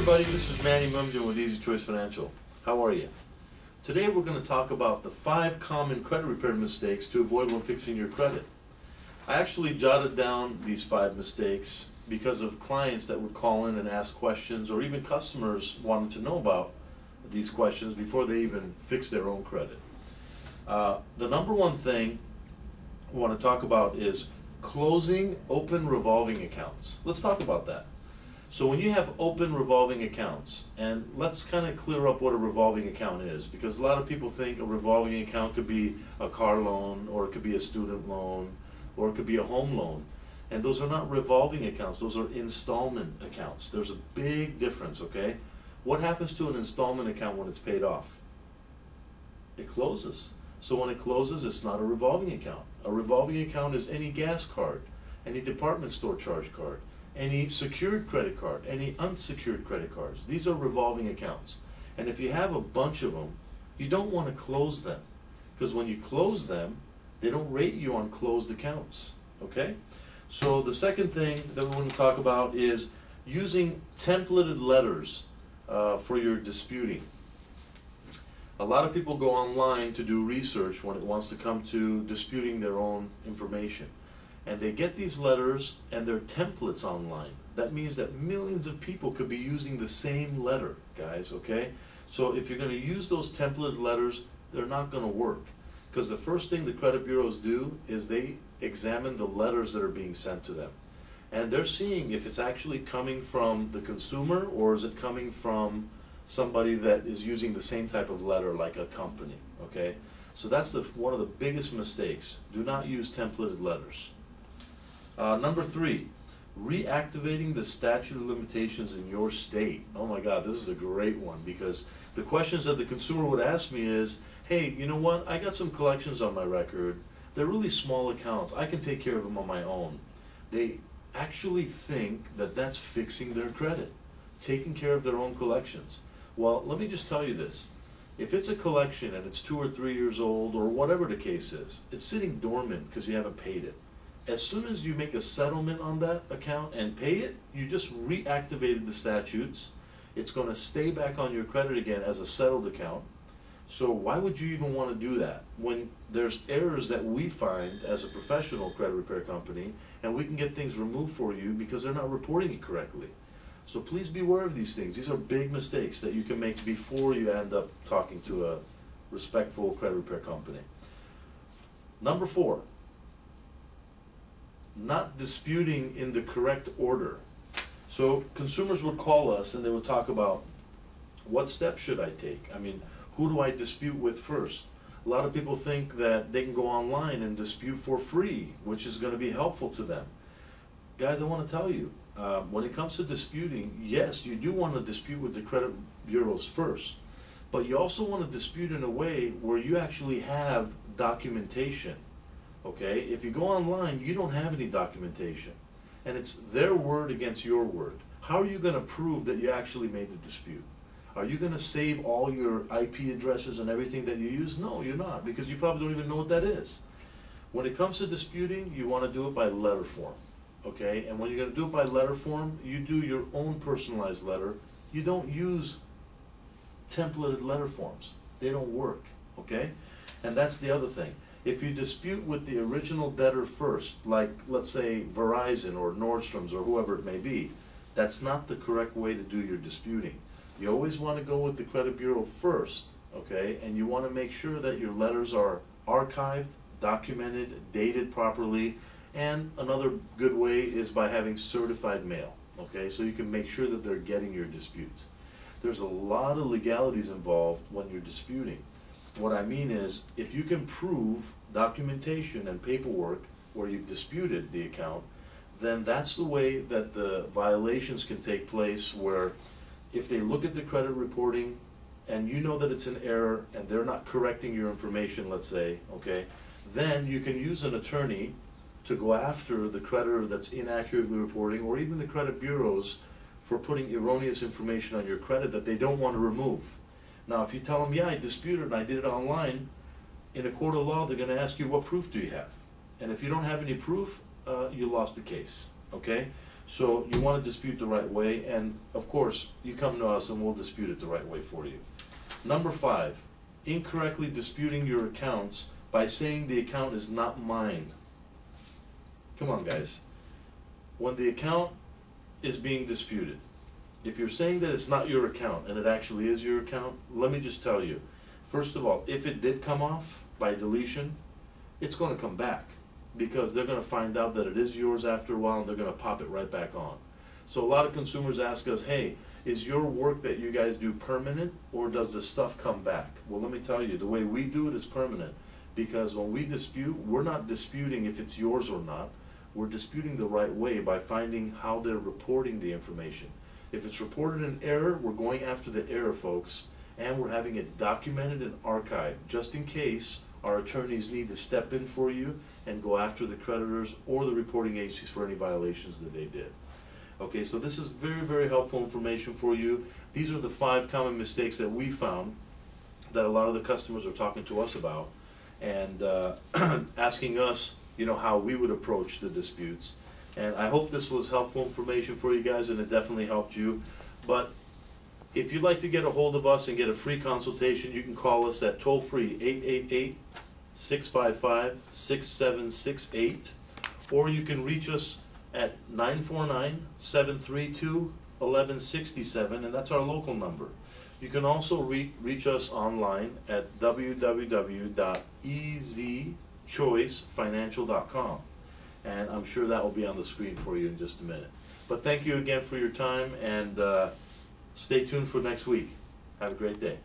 everybody, this is Manny Moumdjian with Easy Choice Financial. How are you? Today we're going to talk about the 5 common credit repair mistakes to avoid when fixing your credit. I actually jotted down these 5 mistakes because of clients that would call in and ask questions, or even customers wanted to know about these questions before they even fix their own credit. The number one thing I want to talk about is closing open revolving accounts. Let's talk about that. So when you have open revolving accounts, and let's kind of clear up what a revolving account is, because a lot of people think a revolving account could be a car loan, or it could be a student loan, or it could be a home loan. And those are not revolving accounts, those are installment accounts. There's a big difference, okay? What happens to an installment account when it's paid off? It closes. So when it closes, it's not a revolving account. A revolving account is any gas card, any department store charge card, any secured credit card, any unsecured credit cards. These are revolving accounts. And if you have a bunch of them, you don't want to close them, because when you close them, they don't rate you on closed accounts, okay? So the second thing that we want to talk about is using templated letters for your disputing. A lot of people go online to do research when it wants to come to disputing their own information. And they get these letters and they're templates online. That means that millions of people could be using the same letter, guys, okay? So if you're going to use those templated letters, they're not going to work. Because the first thing the credit bureaus do is they examine the letters that are being sent to them. And they're seeing if it's actually coming from the consumer, or is it coming from somebody that is using the same type of letter, like a company, okay? So that's one of the biggest mistakes. Do not use templated letters. Number 3, reactivating the statute of limitations in your state. Oh my God, this is a great one, because the questions that the consumer would ask me is, hey, you know what, I got some collections on my record. They're really small accounts. I can take care of them on my own. They actually think that that's fixing their credit, taking care of their own collections. Well, let me just tell you this. If it's a collection and it's 2 or 3 years old, or whatever the case is, it's sitting dormant because you haven't paid it. As soon as you make a settlement on that account and pay it, you just reactivated the statutes. It's going to stay back on your credit again as a settled account. So why would you even want to do that when there's errors that we find as a professional credit repair company, and we can get things removed for you because they're not reporting it correctly? So please be aware of these things. These are big mistakes that you can make before you end up talking to a respectful credit repair company. Number 4. Not disputing in the correct order. So consumers would call us and they would talk about, what steps should I take? I mean, who do I dispute with first? A lot of people think that they can go online and dispute for free, which is going to be helpful to them. Guys, I want to tell you, when it comes to disputing, yes, you do want to dispute with the credit bureaus first, but you also want to dispute in a way where you actually have documentation. Okay, if you go online, you don't have any documentation, and it's their word against your word. How are you going to prove that you actually made the dispute? Are you going to save all your IP addresses and everything that you use? No, you're not, because you probably don't even know what that is. When it comes to disputing, you want to do it by letter form, okay? And when you're going to do it by letter form, you do your own personalized letter. You don't use templated letter forms. They don't work, okay? And that's the other thing. If you dispute with the original debtor first, like let's say Verizon or Nordstrom's or whoever it may be, that's not the correct way to do your disputing. You always want to go with the credit bureau first, okay? And you want to make sure that your letters are archived, documented, dated properly, and another good way is by having certified mail, okay? So you can make sure that they're getting your disputes. There's a lot of legalities involved when you're disputing. What I mean is, if you can prove documentation and paperwork where you've disputed the account, then that's the way that the violations can take place, where if they look at the credit reporting and you know that it's an error and they're not correcting your information, let's say, okay, then you can use an attorney to go after the creditor that's inaccurately reporting, or even the credit bureaus for putting erroneous information on your credit that they don't want to remove. Now, if you tell them, yeah, I disputed and I did it online, in a court of law, they're going to ask you, what proof do you have? And if you don't have any proof, you lost the case, okay? So you want to dispute the right way, and of course, you come to us and we'll dispute it the right way for you. Number 5, incorrectly disputing your accounts by saying the account is not mine. Come on, guys. When the account is being disputed, if you're saying that it's not your account and it actually is your account, let me just tell you, first of all, if it did come off by deletion, it's going to come back, because they're going to find out that it is yours after a while and they're going to pop it right back on. So a lot of consumers ask us, hey, is your work that you guys do permanent, or does the stuff come back? Well, let me tell you, the way we do it is permanent, because when we dispute, we're not disputing if it's yours or not. We're disputing the right way by finding how they're reporting the information. If it's reported an error, we're going after the error, folks, and we're having it documented and archived, just in case our attorneys need to step in for you and go after the creditors or the reporting agencies for any violations that they did. Okay, so this is very, very helpful information for you. These are the 5 common mistakes that we found that a lot of the customers are talking to us about, and asking us, you know, how we would approach the disputes. And I hope this was helpful information for you guys, and it definitely helped you. But if you'd like to get a hold of us and get a free consultation, you can call us at toll-free 888-655-6768, or you can reach us at 949-732-1167, and that's our local number. You can also reach us online at www.ezchoicefinancial.com, and I'm sure that will be on the screen for you in just a minute. But thank you again for your time, and stay tuned for next week. Have a great day.